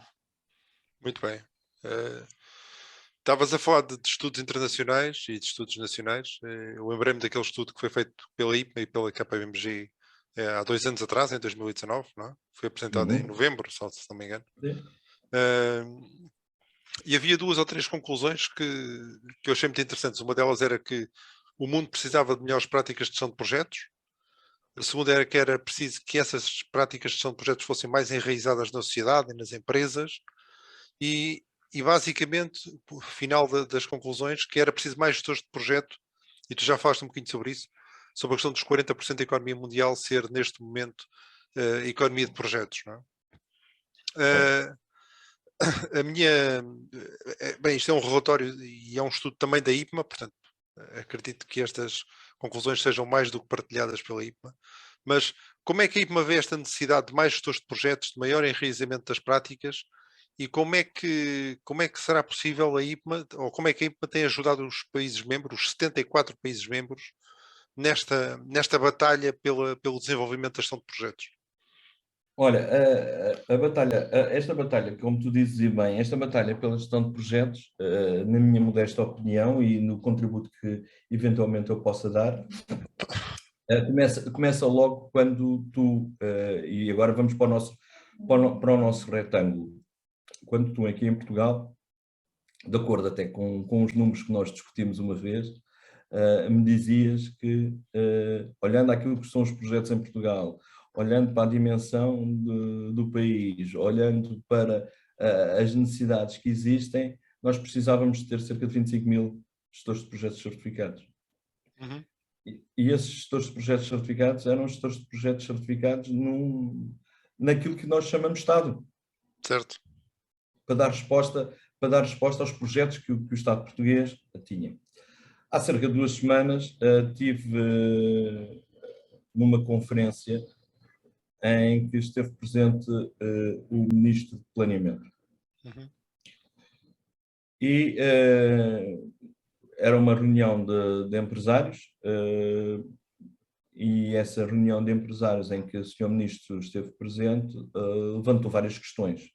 S1: Muito bem. Estavas a falar de estudos internacionais e de estudos nacionais. Eu lembrei-me daquele estudo que foi feito pela IPMA e pela KPMG há 2 anos atrás, em 2019, não é? Foi apresentado em novembro, se não me engano. E havia 2 ou 3 conclusões que eu achei muito interessantes. Uma delas era que o mundo precisava de melhores práticas de gestão de projetos. A segunda era que era preciso que essas práticas de gestão de projetos fossem mais enraizadas na sociedade e nas empresas. E basicamente, o final das conclusões, que era preciso mais gestores de projeto, e tu já falaste um bocadinho sobre isso, sobre a questão dos 40% da economia mundial ser, neste momento, economia de projetos, não é? A minha... Bem, isto é um relatório e é um estudo também da IPMA, portanto, acredito que estas conclusões sejam mais do que partilhadas pela IPMA, mas como é que a IPMA vê esta necessidade de mais gestores de projetos, de maior enraizamento das práticas, e como é que será possível a IPMA, ou como é que a IPMA tem ajudado os países membros, os 74 países membros, nesta batalha pelo desenvolvimento da gestão de projetos?
S2: Olha, esta batalha, como tu dizes e bem, esta batalha pela gestão de projetos, na minha modesta opinião e no contributo que eventualmente eu possa dar, começa logo quando tu, e agora vamos para o nosso retângulo, quando tu aqui em Portugal, de acordo até com os números que nós discutimos uma vez, me dizias que, olhando aquilo que são os projetos em Portugal, olhando para a dimensão do país, olhando para as necessidades que existem, nós precisávamos ter cerca de 25 mil gestores de projetos certificados.
S1: Uhum.
S2: E esses gestores de projetos certificados eram gestores de projetos certificados naquilo que nós chamamos de Estado.
S1: Certo.
S2: Para dar resposta aos projetos que o Estado português tinha. Há cerca de 2 semanas tive numa conferência em que esteve presente o Ministro de Planeamento.
S1: Uhum.
S2: E era uma reunião de empresários, e essa reunião de empresários em que o Sr. Ministro esteve presente levantou várias questões.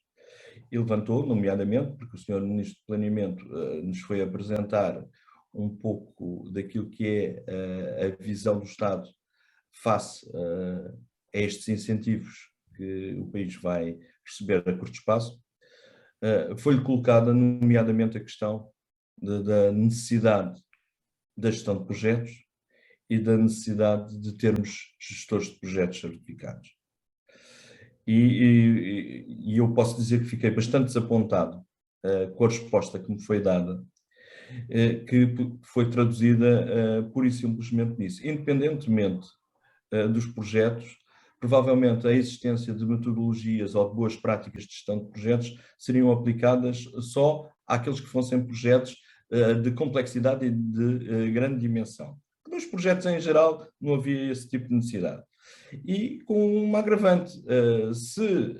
S2: E levantou, nomeadamente, porque o Sr. Ministro de Planeamento nos foi apresentar um pouco daquilo que é a visão do Estado face a estes incentivos que o país vai receber a curto espaço. Foi-lhe colocada, nomeadamente, a questão da necessidade da gestão de projetos e da necessidade de termos gestores de projetos certificados. E eu posso dizer que fiquei bastante desapontado com a resposta que me foi dada, que foi traduzida pura e simplesmente nisso. Independentemente dos projetos, provavelmente a existência de metodologias ou de boas práticas de gestão de projetos seriam aplicadas só àqueles que fossem projetos de complexidade e de grande dimensão. Nos projetos em geral não havia esse tipo de necessidade. E com uma agravante, se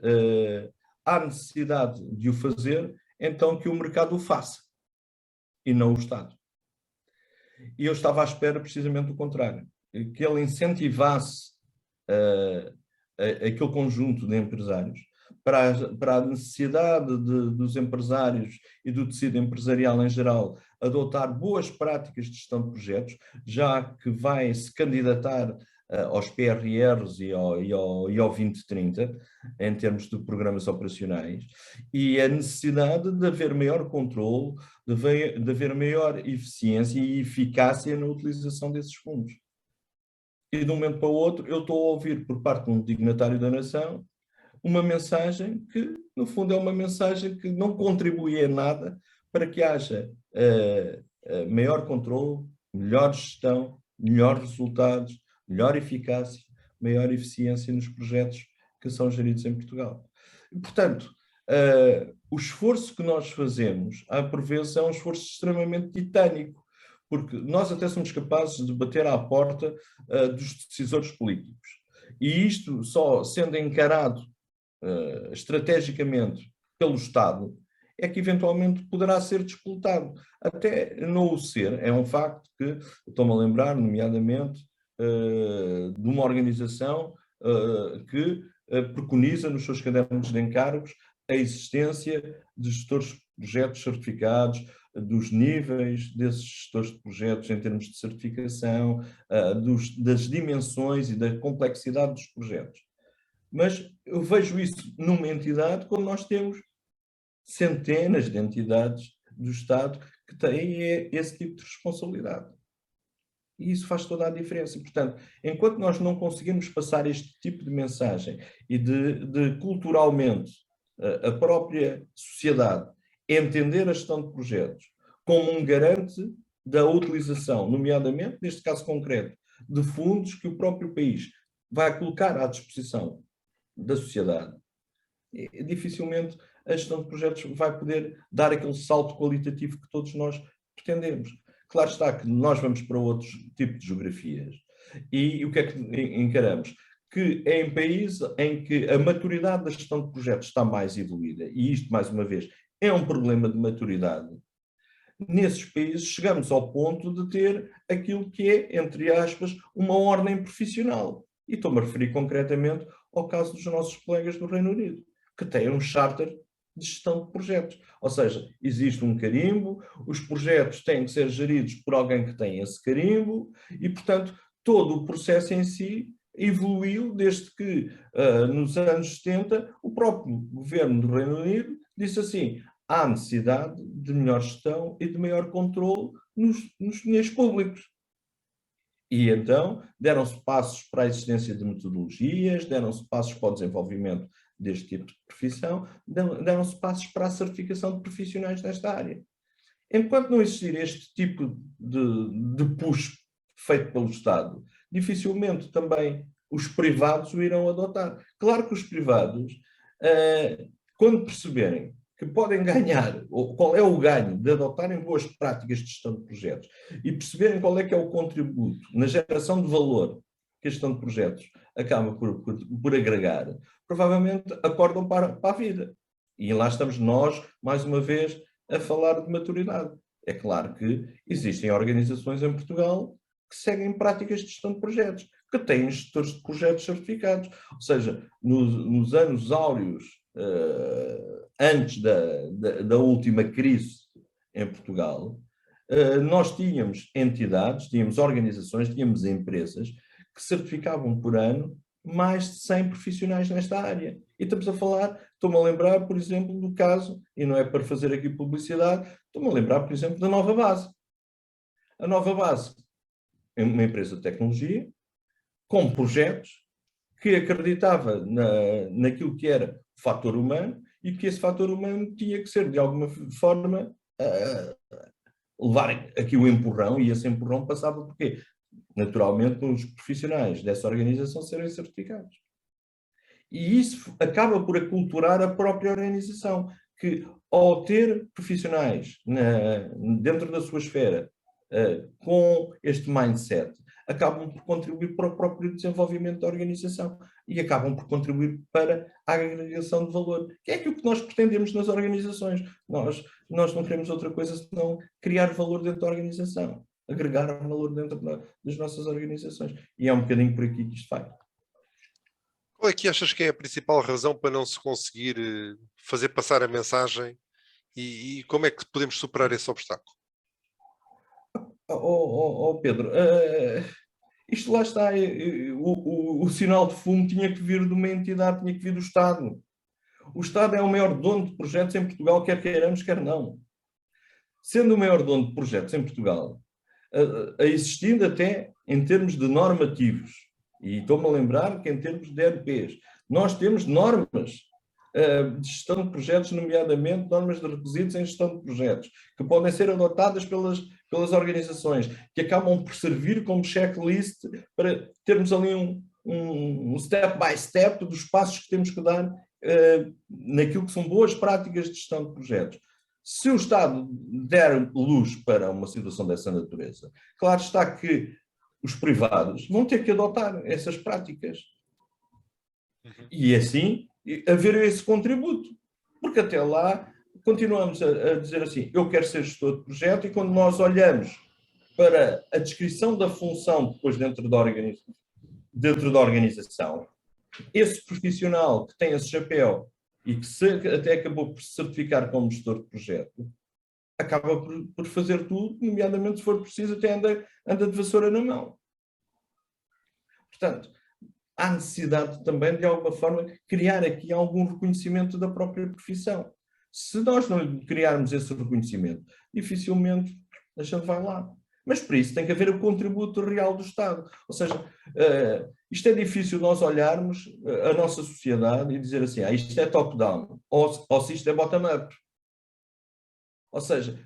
S2: há necessidade de o fazer, então que o mercado o faça e não o Estado. E eu estava à espera precisamente do contrário, que ele incentivasse aquele conjunto de empresários para a necessidade dos empresários e do tecido empresarial em geral adotar boas práticas de gestão de projetos, já que vai se candidatar aos PRRs e ao 2030, em termos de programas operacionais, e a necessidade de haver maior controle, de haver maior eficiência e eficácia na utilização desses fundos. E de um momento para o outro eu estou a ouvir por parte de um dignatário da nação uma mensagem que, no fundo, é uma mensagem que não contribui em nada para que haja maior controle, melhor gestão, melhores resultados, melhor eficácia, maior eficiência nos projetos que são geridos em Portugal. E, portanto, o esforço que nós fazemos, por vezes, é um esforço extremamente titânico, porque nós até somos capazes de bater à porta dos decisores políticos. E isto só sendo encarado estrategicamente pelo Estado, é que eventualmente poderá ser disputado. Até não o ser, é um facto que, estou-me a lembrar, nomeadamente, de uma organização que preconiza nos seus cadernos de encargos a existência de gestores de projetos certificados, dos níveis desses gestores de projetos em termos de certificação, das dimensões e da complexidade dos projetos. Mas eu vejo isso numa entidade quando nós temos centenas de entidades do Estado que têm esse tipo de responsabilidade. E isso faz toda a diferença. Portanto, enquanto nós não conseguirmos passar este tipo de mensagem e de culturalmente a própria sociedade entender a gestão de projetos como um garante da utilização, nomeadamente, neste caso concreto, de fundos que o próprio país vai colocar à disposição da sociedade, dificilmente a gestão de projetos vai poder dar aquele salto qualitativo que todos nós pretendemos. Claro está que nós vamos para outros tipos de geografias e o que é que encaramos? Que em países em que a maturidade da gestão de projetos está mais evoluída, e isto, mais uma vez, é um problema de maturidade, nesses países chegamos ao ponto de ter aquilo que é, entre aspas, uma ordem profissional. E estou-me a referir concretamente ao caso dos nossos colegas do Reino Unido, que têm um charter de gestão de projetos. Ou seja, existe um carimbo, os projetos têm que ser geridos por alguém que tem esse carimbo e, portanto, todo o processo em si evoluiu desde que, nos anos 70, o próprio governo do Reino Unido disse assim: há necessidade de melhor gestão e de maior controle nos dinheiros públicos. E então deram-se passos para a existência de metodologias, deram-se passos para o desenvolvimento deste tipo de profissão, deram-se passos para a certificação de profissionais nesta área. Enquanto não existir este tipo de push feito pelo Estado, dificilmente também os privados o irão adotar. Claro que os privados, quando perceberem que podem ganhar, ou qual é o ganho de adotarem boas práticas de gestão de projetos e perceberem qual é que é o contributo na geração de valor que a gestão de projetos acaba por agregar, provavelmente acordam para a vida. E lá estamos nós, mais uma vez, a falar de maturidade. É claro que existem organizações em Portugal que seguem práticas de gestão de projetos, que têm gestores de projetos certificados. Ou seja, nos anos áureos, antes da última crise em Portugal, nós tínhamos entidades, tínhamos organizações, tínhamos empresas que certificavam por ano mais de 100 profissionais nesta área. E estamos a falar, estou-me a lembrar, por exemplo, do caso, e não é para fazer aqui publicidade, estou-me a lembrar, por exemplo, da Nova Base. A Nova Base uma empresa de tecnologia, com projetos, que acreditava naquilo que era o fator humano e que esse fator humano tinha que ser, de alguma forma, levar aqui o empurrão, e esse empurrão passava por quê? Naturalmente, os profissionais dessa organização serem certificados. E isso acaba por aculturar a própria organização, que ao ter profissionais dentro da sua esfera com este mindset, acabam por contribuir para o próprio desenvolvimento da organização e acabam por contribuir para a agregação de valor, que é aquilo que nós pretendemos nas organizações. Nós não queremos outra coisa senão criar valor dentro da organização, agregar valor dentro das nossas organizações. E é um bocadinho por aqui que isto vai.
S1: Qual é que achas que é a principal razão para não se conseguir fazer passar a mensagem e como é que podemos superar esse obstáculo?
S2: Pedro, isto lá está, o sinal de fumo tinha que vir de uma entidade, tinha que vir do Estado. O Estado é o maior dono de projetos em Portugal, quer queiramos, quer não. Sendo o maior dono de projetos em Portugal, existindo até em termos de normativos, e estou-me a lembrar que em termos de ERPs, nós temos normas de gestão de projetos, nomeadamente normas de requisitos em gestão de projetos, que podem ser adotadas pelas organizações, que acabam por servir como checklist para termos ali um step by step dos passos que temos que dar naquilo que são boas práticas de gestão de projetos. Se o Estado der luz para uma situação dessa natureza, claro está que os privados vão ter que adotar essas práticas. E assim, haver esse contributo. Porque até lá, continuamos a dizer assim, eu quero ser gestor de projeto, e quando nós olhamos para a descrição da função depois dentro da organização, esse profissional que tem esse chapéu e que até acabou por se certificar como gestor de projeto, acaba por fazer tudo, nomeadamente se for preciso, até anda de vassoura na mão. Portanto, há necessidade também de alguma forma criar aqui algum reconhecimento da própria profissão. Se nós não criarmos esse reconhecimento, dificilmente a gente vai lá. Mas para isso tem que haver o contributo real do Estado. Ou seja, isto é difícil nós olharmos a nossa sociedade e dizer assim, isto é top-down, ou se isto é bottom-up. Ou seja,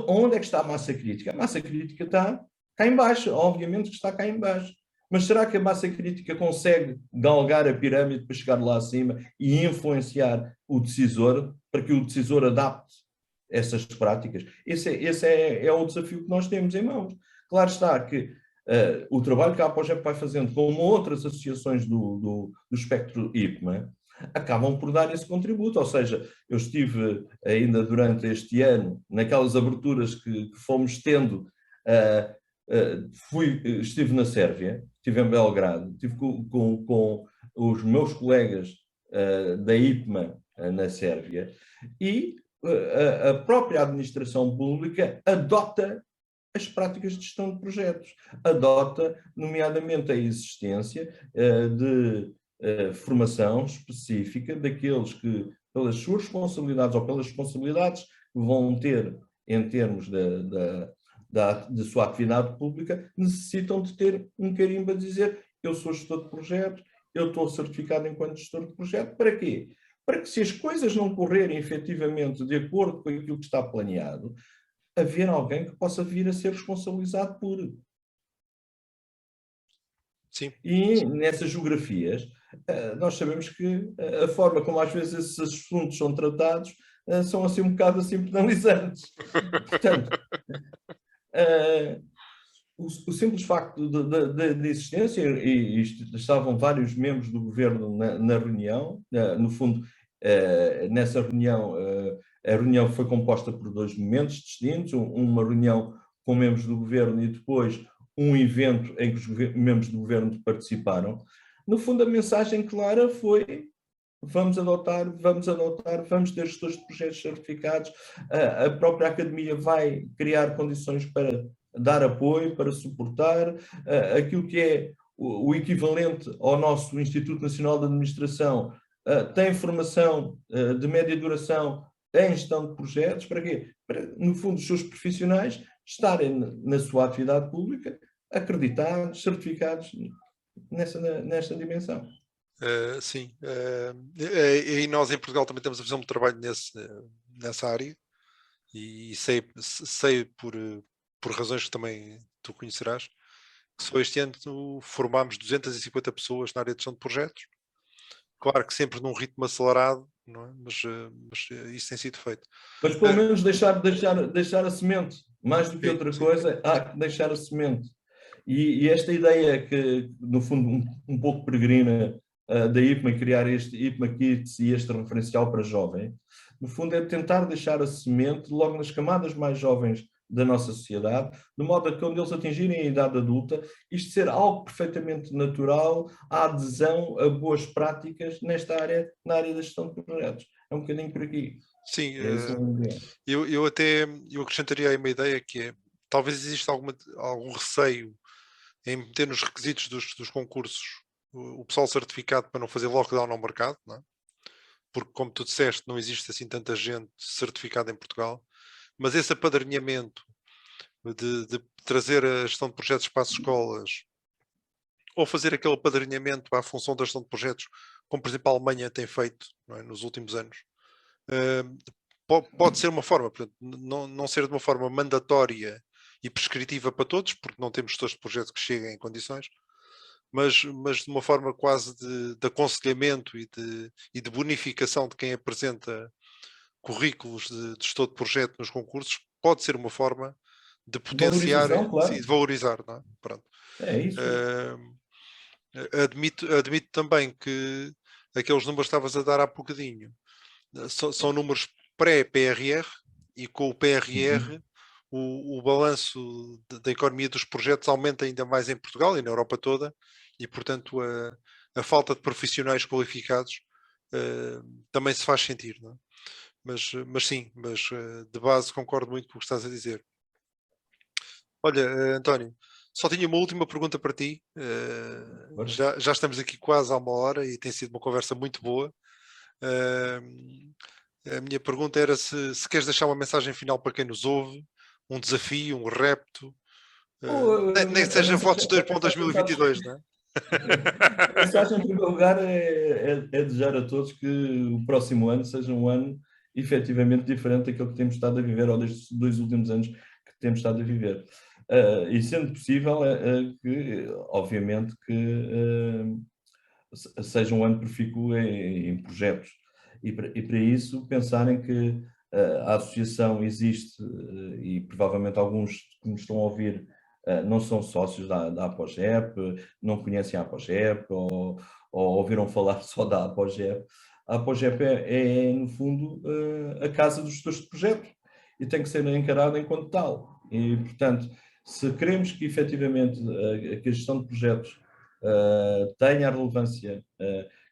S2: onde é que está a massa crítica? A massa crítica está cá em baixo, obviamente que está cá em baixo. Mas será que a massa crítica consegue galgar a pirâmide para chegar lá acima e influenciar o decisor para que o decisor adapte essas práticas? Esse é o desafio que nós temos em mãos. Claro está que o trabalho que a APOGEP vai fazendo com outras associações do espectro IPMA acabam por dar esse contributo. Ou seja, eu estive ainda durante este ano naquelas aberturas que fomos tendo, estive na Sérvia, estive em Belgrado, estive com os meus colegas da IPMA na Sérvia, e a própria administração pública adota as práticas de gestão de projetos, adota, nomeadamente, a existência de formação específica daqueles que, pelas suas responsabilidades ou pelas responsabilidades que vão ter em termos da sua atividade pública, necessitam de ter um carimbo a dizer eu sou gestor de projeto, eu estou certificado enquanto gestor de projeto. Para quê? Para que, se as coisas não correrem efetivamente de acordo com aquilo que está planeado, haver alguém que possa vir a ser responsabilizado por.
S1: Sim.
S2: E nessas geografias, nós sabemos que a forma como às vezes esses assuntos são tratados são assim um bocado assim penalizantes. Portanto, o simples facto da existência, e estavam vários membros do governo na reunião, no fundo, nessa reunião, a reunião foi composta por dois momentos distintos, uma reunião com membros do governo e depois um evento em que os membros do governo participaram. No fundo, a mensagem clara foi: vamos adotar, vamos ter gestores de projetos certificados, a própria academia vai criar condições para dar apoio, para suportar aquilo que é o equivalente ao nosso Instituto Nacional de Administração, tem formação de média duração em gestão de projetos. Para quê? Para, no fundo, os seus profissionais estarem na sua atividade pública acreditados, certificados nesta dimensão.
S1: Sim. E nós em Portugal também temos a fazer um trabalho nessa área e sei por razões que também tu conhecerás, que só este ano formámos 250 pessoas na área de gestão de projetos. Claro que sempre num ritmo acelerado, não é? Mas isso tem sido feito.
S2: Mas pelo menos deixar a semente. Mais do que outra
S1: Sim.
S2: coisa, há que deixar a semente. E esta ideia que, no fundo, um pouco peregrina da IPMA, criar este IPMA Kids e este referencial para jovem, no fundo é tentar deixar a semente logo nas camadas mais jovens da nossa sociedade, de modo a que quando eles atingirem a idade adulta, isto ser algo perfeitamente natural, a adesão a boas práticas na área da gestão de projetos. É um bocadinho por aqui.
S1: Sim,
S2: É isso.
S1: eu acrescentaria aí uma ideia que é, talvez exista algum receio em meter nos requisitos dos concursos o pessoal certificado para não fazer lockdown ao mercado, não é? Porque como tu disseste, não existe assim tanta gente certificada em Portugal, mas esse apadrinhamento de trazer a gestão de projetos para as escolas ou fazer aquele apadrinhamento à função da gestão de projetos, como por exemplo a Alemanha tem feito, não é, nos últimos anos, pode ser uma forma, portanto, não ser de uma forma mandatória e prescritiva para todos, porque não temos gestores de projetos que cheguem em condições, mas de uma forma quase de aconselhamento e de bonificação de quem apresenta currículos de gestor de projeto nos concursos, pode ser uma forma de potenciar,
S2: Valorização,
S1: sim,
S2: claro.
S1: de valorizar, não é? Pronto.
S2: É isso.
S1: Admito também que aqueles números que estavas a dar há bocadinho são números pré-PRR e com o PRR o balanço da economia dos projetos aumenta ainda mais em Portugal e na Europa toda e, portanto, a falta de profissionais qualificados também se faz sentir. Não é? Mas sim, de base concordo muito com o que estás a dizer. Olha, António, só tinha uma última pergunta para ti. Já estamos aqui quase há uma hora e tem sido uma conversa muito boa. A minha pergunta era se queres deixar uma mensagem final para quem nos ouve, um desafio, um repto, nem que
S2: A
S1: seja votos 2 para
S2: mensagem,
S1: 2022, não é?
S2: a mensagem, em primeiro lugar, é desejar a todos que o próximo ano seja um ano efetivamente diferente daquele que temos estado a viver, ou destes 2 últimos anos que temos estado a viver. E sendo possível, que, obviamente, que seja um ano profícuo em projetos. E para isso, pensarem que a associação existe e provavelmente alguns que me estão a ouvir não são sócios da APOGEP, não conhecem a APOGEP ou ouviram falar só da APOGEP. A APOGEP no fundo, a casa dos gestores de projeto e tem que ser encarada enquanto tal. E, portanto, se queremos que efetivamente que a gestão de projetos tenha a relevância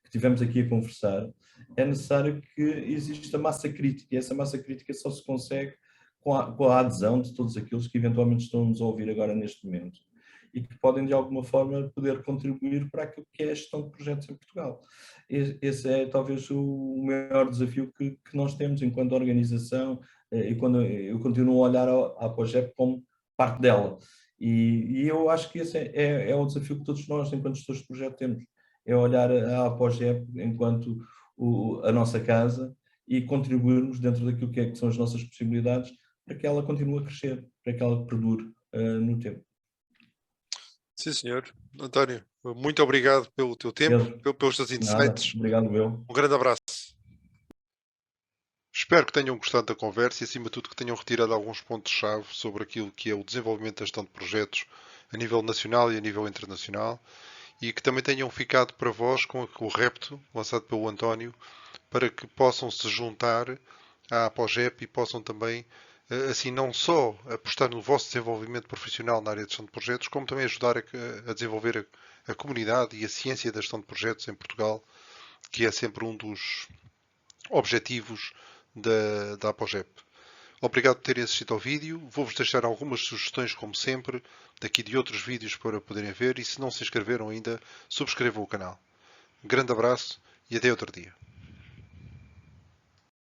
S2: que tivemos aqui a conversar, é necessário que exista massa crítica, e essa massa crítica só se consegue com a adesão de todos aqueles que eventualmente estão-nos a ouvir agora neste momento e que podem de alguma forma poder contribuir para aquilo que é a gestão de projetos em Portugal. Esse é talvez o maior desafio que nós temos enquanto organização e quando eu continuo a olhar a APOGEP como parte dela. E eu acho que esse é o desafio que todos nós, enquanto gestores de projeto, temos. É olhar a APOGEP enquanto a nossa casa e contribuirmos dentro daquilo que são as nossas possibilidades para que ela continue a crescer, para que ela perdure no tempo.
S1: Sim, senhor. António, muito obrigado pelo teu tempo, pelos teus
S2: Nada,
S1: insights.
S2: obrigado eu.
S1: Um grande abraço. Espero que tenham gostado da conversa e, acima de tudo, que tenham retirado alguns pontos-chave sobre aquilo que é o desenvolvimento da gestão de projetos a nível nacional e a nível internacional e que também tenham ficado para vós com o repto lançado pelo António para que possam se juntar à APOGEP e possam também, assim, não só apostar no vosso desenvolvimento profissional na área de gestão de projetos, como também ajudar a desenvolver a comunidade e a ciência da gestão de projetos em Portugal, que é sempre um dos objetivos da APOGEP. Obrigado por terem assistido ao vídeo. Vou-vos deixar algumas sugestões, como sempre, daqui de outros vídeos para poderem ver e se não se inscreveram ainda, subscrevam o canal. Um grande abraço e até outro dia.